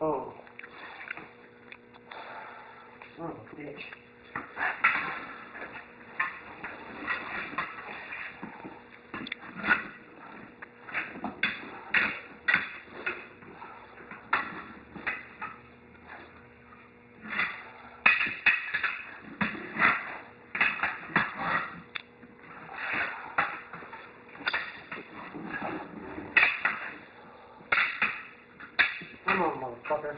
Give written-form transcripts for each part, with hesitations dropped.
Oh. Son of a bitch. Come on, motherfucker.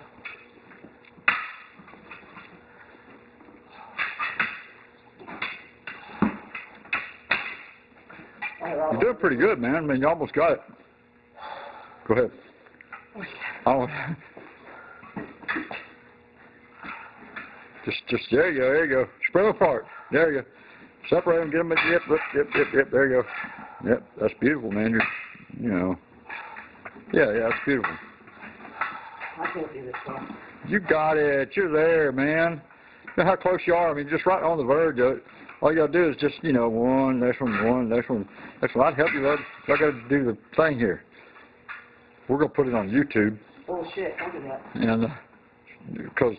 You're doing pretty good, man. I mean, you almost got it. Go ahead. Oh. Just there you go, there you go. Spread them apart. There you go. Separate them, get them. Yep. There you go. Yep, that's beautiful, man. You know. Yeah, that's beautiful. I can't do this stuff. You got it. You're there, man. You know how close you are. I mean, just right on the verge of it. All you got to do is just, you know, one, next one. I'd help you, bud. I got to do the thing here. We're going to put it on YouTube. Oh, shit. Don't do that. And, because,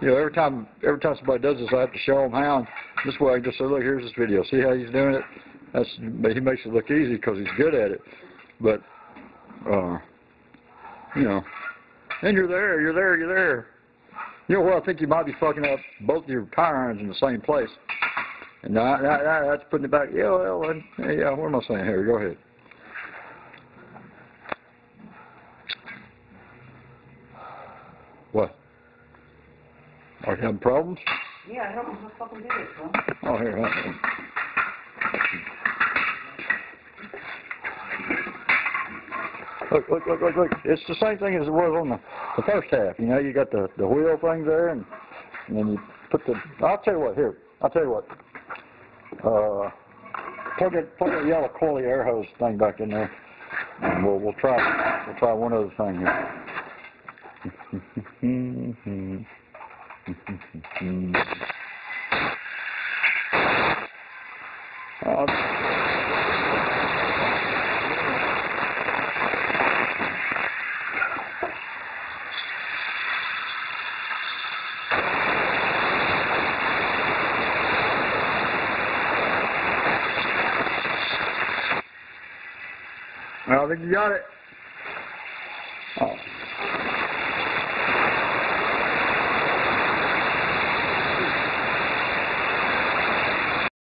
you know, every time somebody does this, I have to show them how. This way I can just say, look, here's this video. See how he's doing it? He makes it look easy because he's good at it. But, you know, and you're there. You know what? I think you might be fucking up both your tire irons in the same place. And that's putting it back. Yeah, what am I saying here? Go ahead. What? Are you having problems? Yeah, help me fucking do this, bro. Oh, here, Look. It's the same thing as it was on the first half. You know, you got the wheel things there, and then you put the. I'll tell you what. Plug that yellow coily air hose thing back in there, and we'll try one other thing here. I think you got it. Oh.